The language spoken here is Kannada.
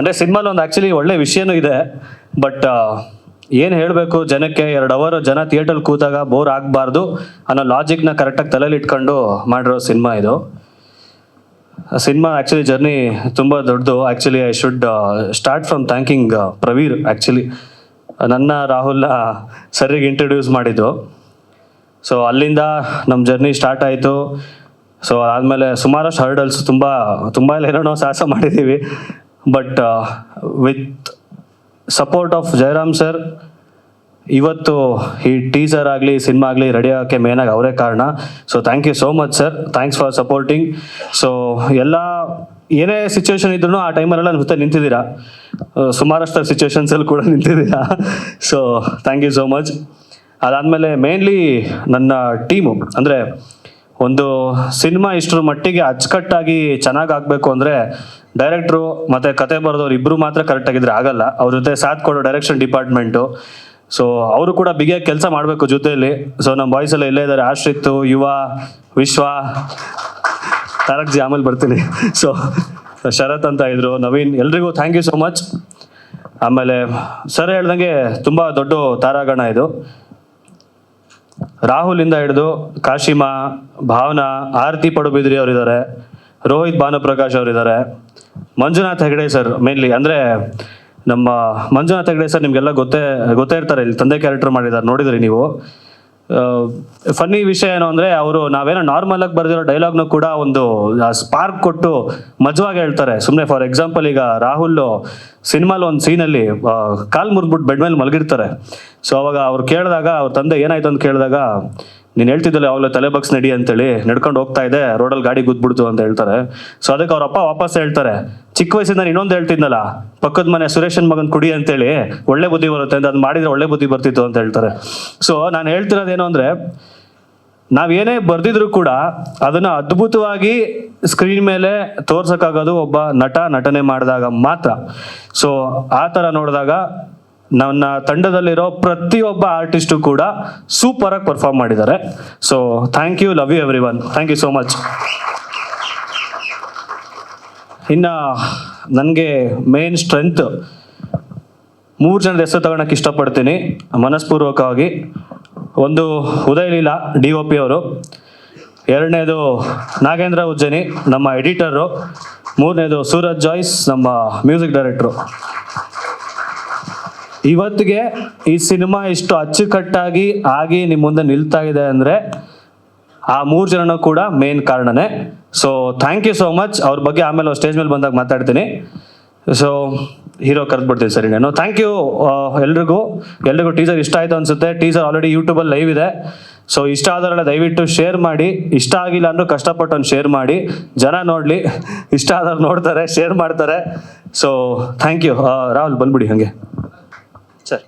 ಅಂದರೆ ಸಿನಿಮಾಲಿ ಒಂದು ಆ್ಯಕ್ಚುಲಿ ಒಳ್ಳೆ ವಿಷಯನೂ ಇದೆ. ಬಟ್ ಏನು ಹೇಳಬೇಕು ಜನಕ್ಕೆ, 2 ಅವರ್ ಜನ ಥಿಯೇಟ್ರಲ್ಲಿ ಕೂತಾಗ ಬೋರ್ ಆಗಬಾರ್ದು ಅನ್ನೋ ಲಾಜಿಕ್ನ ಕರೆಕ್ಟಾಗಿ ತಲೆಯಲ್ಲಿ ಇಟ್ಕೊಂಡು ಮಾಡಿರೋ ಸಿನಿಮಾ ಇದು. ಸಿನಿಮಾ ಆ್ಯಕ್ಚುಲಿ ಜರ್ನಿ ತುಂಬ ದೊಡ್ಡದು. Actually I should start from thanking Pravir. Actually ನನ್ನ ರಾಹುಲ್ನ ಸರಿಗೆ ಇಂಟ್ರಡ್ಯೂಸ್ ಮಾಡಿದ್ದು. ಸೊ ಅಲ್ಲಿಂದ ನಮ್ಮ ಜರ್ನಿ ಸ್ಟಾರ್ಟ್ ಆಯಿತು. ಸೊ ಆದಮೇಲೆ ಸುಮಾರಷ್ಟು ಹರ್ಡಲ್ಸ್, ತುಂಬ ಏನೇನೋ ಸಾಹಸ ಮಾಡಿದ್ದೀವಿ. But with support of Jayaram sir ಇವತ್ತು ಈ ಟೀಸರ್ ಆಗಲಿ ಸಿನಿಮಾ ಆಗಲಿ ರೆಡಿ ಆಗೋಕ್ಕೆ ಮೇನಾಗಿ ಅವರೇ ಕಾರಣ. So thank you so much sir, thanks for supporting. So ಎಲ್ಲ ಏನೇ ಸಿಚುವೇಶನ್ ಇದ್ರೂ ಆ ಟೈಮಲ್ಲೆಲ್ಲ ಜೊತೆ ನಿಂತಿದ್ದೀರಾ, ಸುಮಾರಷ್ಟು ಸಿಚುವೇಶನ್ಸಲ್ಲಿ ಕೂಡ ನಿಂತಿದ್ದೀರಾ. So thank you so much. ಅದಾದಮೇಲೆ ಮೇನ್ಲಿ ನನ್ನ ಟೀಮು, ಅಂದರೆ ಒಂದು ಸಿನಿಮಾ ಇಷ್ಟರ ಮಟ್ಟಿಗೆ ಅಚ್ಚುಕಟ್ಟಾಗಿ ಚೆನ್ನಾಗಿ ಆಗಬೇಕು ಅಂದರೆ ಡೈರೆಕ್ಟ್ರು ಮತ್ತು ಕತೆ ಬರೆದವ್ರು ಇಬ್ಬರು ಮಾತ್ರ ಕರೆಕ್ಟಾಗಿದ್ರೆ ಆಗಲ್ಲ. ಅವ್ರ ಜೊತೆ ಸಾಥ್ ಕೊಡೋ ಡೈರೆಕ್ಷನ್ ಡಿಪಾರ್ಟ್ಮೆಂಟು. ಸೊ ಅವರು ಕೂಡ ಬಿಗಿಯಾಗಿ ಕೆಲಸ ಮಾಡಬೇಕು ಜೊತೆಯಲ್ಲಿ. ಸೊ ನಮ್ಮ ಬಾಯ್ಸ್ ಎಲ್ಲ ಇಲ್ಲೇ ಇದ್ದಾರೆ, ಆಶ್ರಿತ್, ಯುವ, ವಿಶ್ವ, ತಾರಕ್ ಜಿ, ಆಮೇಲೆ ಬರ್ತೀನಿ. ಸೊ ಶರತ್ ಅಂತ ಇದ್ರು, ನವೀನ್, ಎಲ್ರಿಗೂ ಥ್ಯಾಂಕ್ ಯು ಸೋ ಮಚ್. ಆಮೇಲೆ ಸರ್ ಹೇಳ್ದಂಗೆ ತುಂಬ ದೊಡ್ಡ ತಾರಾಗಣ ಇದು. ರಾಹುಲಿಂದ ಹಿಡಿದು ಕಾಶಿಮಾ, ಭಾವನಾ, ಆರತಿ ಪಡುಬಿದ್ರಿ ಅವರಿದ್ದಾರೆ, ರೋಹಿತ್ ಭಾನುಪ್ರಕಾಶ್ ಅವರಿದ್ದಾರೆ, ಮಂಜುನಾಥ್ ಹೆಗಡೆ ಸರ್ ಮೇನ್ಲಿ. ಅಂದರೆ ನಮ್ಮ ಮಂಜುನಾಥ್ ಹೆಗಡೆ ಸರ್ ನಿಮಗೆಲ್ಲ ಗೊತ್ತೇ ಇರ್ತಾರೆ, ಇಲ್ಲಿ ತಂದೆ ಕ್ಯಾರೆಕ್ಟರ್ ಮಾಡಿದ್ದಾರೆ, ನೋಡಿದ್ರಿ ನೀವು. ಫನ್ನಿ ವಿಷಯ ಏನು ಅಂದರೆ ಅವರು ನಾವೇನೋ ನಾರ್ಮಲಾಗಿ ಬರೆದಿರೋ ಡೈಲಾಗ್ನು ಕೂಡ ಒಂದು ಸ್ಪಾರ್ಕ್ ಕೊಟ್ಟು ಮಜವಾಗಿ ಹೇಳ್ತಾರೆ. ಸುಮ್ಮನೆ ಫಾರ್ ಎಕ್ಸಾಂಪಲ್, ಈಗ ರಾಹುಲ್ ಸಿನಿಮಾಲ್ ಒಂದು ಸೀನಲ್ಲಿ ಕಾಲು ಮುರಿದ್ಬಿಟ್ಟು ಬೆಡ್ ಮೇಲೆ ಮಲಗಿರ್ತಾರೆ. ಸೊ ಅವಾಗ ಅವ್ರು ಕೇಳಿದಾಗ, ಅವ್ರ ತಂದೆ ಏನಾಯ್ತು ಅಂತ ಕೇಳಿದಾಗ, ನೀನು ಹೇಳ್ತಿದ್ದಲ್ಲ ಯಾವಾಗಲೂ ತಲೆ ಬಗ್ಸ್ ನಡಿ ಅಂತೇಳಿ, ನಡ್ಕೊಂಡು ಹೋಗ್ತಾ ಇದೆ, ರೋಡಲ್ಲಿ ಗಾಡಿ ಗುದ್ಬಿಡ್ತು ಅಂತ ಹೇಳ್ತಾರೆ. ಸೊ ಅದಕ್ಕೆ ಅವ್ರ ಅಪ್ಪ ವಾಪಸ್ ಹೇಳ್ತಾರೆ, ಚಿಕ್ಕ ವಯಸ್ಸಿಂದ ಇನ್ನೊಂದು ಹೇಳ್ತಿದ್ನಲ್ಲ, ಪಕ್ಕದ ಮನೆ ಸುರೇಶನ್ ಮಗನ್ ಕುಡಿ ಅಂತೇಳಿ ಒಳ್ಳೆ ಬುದ್ಧಿ ಬರುತ್ತೆ ಅಂತ, ಅದು ಮಾಡಿದ್ರೆ ಒಳ್ಳೆ ಬುದ್ಧಿ ಬರ್ತಿತ್ತು ಅಂತ ಹೇಳ್ತಾರೆ. ಸೊ ನಾನು ಹೇಳ್ತಿರೋದೇನು ಅಂದರೆ, ನಾವೇನೇ ಬರ್ದಿದ್ರು ಕೂಡ ಅದನ್ನು ಅದ್ಭುತವಾಗಿ ಸ್ಕ್ರೀನ್ ಮೇಲೆ ತೋರ್ಸೋಕ್ಕಾಗೋದು ಒಬ್ಬ ನಟನೆ ಮಾಡಿದಾಗ ಮಾತ್ರ. ಸೊ ಆ ಥರ ನೋಡಿದಾಗ ನನ್ನ ತಂಡದಲ್ಲಿರೋ ಪ್ರತಿಯೊಬ್ಬ ಆರ್ಟಿಸ್ಟು ಕೂಡ ಸೂಪರ್ ಆಗಿ ಪರ್ಫಾರ್ಮ್ ಮಾಡಿದ್ದಾರೆ. So thank you, love you everyone, thank you so much. ಇನ್ನು ನನಗೆ ಮೇನ್ ಸ್ಟ್ರೆಂತ್ 3 ಜನದ ಹೆಸರು ತಗೊಳಕ್ಕೆ ಇಷ್ಟಪಡ್ತೀನಿ ಮನಸ್ಪೂರ್ವಕವಾಗಿ. ಒಂದು ಉದಯ್ ಲೀಲಾ DOP ಅವರು, ಎರಡನೇದು ನಾಗೇಂದ್ರ ಉಜ್ಜನಿ ನಮ್ಮ ಎಡಿಟರು, ಮೂರನೇದು ಸೂರಜ್ ಜಾಯ್ಸ್ ನಮ್ಮ ಮ್ಯೂಸಿಕ್ ಡೈರೆಕ್ಟ್ರು. ಇವತ್ತಿಗೆ ಈ ಸಿನಿಮಾ ಇಷ್ಟು ಅಚ್ಚುಕಟ್ಟಾಗಿ ಆಗಿ ನಿಮ್ಮ ಮುಂದೆ ನಿಲ್ತಾ ಇದೆ ಅಂದರೆ ಆ 3 ಜನನೂ ಕೂಡ ಮೇನ್ ಕಾರಣನೇ. So thank you so much. ಅವ್ರ ಬಗ್ಗೆ ಆಮೇಲೆ ಸ್ಟೇಜ್ ಮೇಲೆ ಬಂದಾಗ ಮಾತಾಡ್ತೀನಿ. ಸೊ ಹೀರೋ ಕರೆದ್ಬಿಡ್ತೀನಿ ಸರಿ ನಾನು. ಥ್ಯಾಂಕ್ ಯು ಎಲ್ರಿಗೂ ಟೀಸರ್ ಇಷ್ಟ ಆಯಿತು ಅನಿಸುತ್ತೆ. ಟೀಸರ್ ಆಲ್ರೆಡಿ ಯೂಟ್ಯೂಬಲ್ಲಿ ಲೈವ್ ಇದೆ. ಸೊ ಇಷ್ಟ ಆದವರೆಲ್ಲ ದಯವಿಟ್ಟು ಶೇರ್ ಮಾಡಿ, ಇಷ್ಟ ಆಗಿಲ್ಲ ಅಂದರೂ ಕಷ್ಟಪಟ್ಟು ಒಂದು ಶೇರ್ ಮಾಡಿ, ಜನ ನೋಡಲಿ. ಇಷ್ಟ ಆದವ್ರು ನೋಡ್ತಾರೆ, ಶೇರ್ ಮಾಡ್ತಾರೆ. So thank you. ರಾಹುಲ್ ಬಂದ್ಬಿಡಿ ಹಾಗೆ ಸರ್.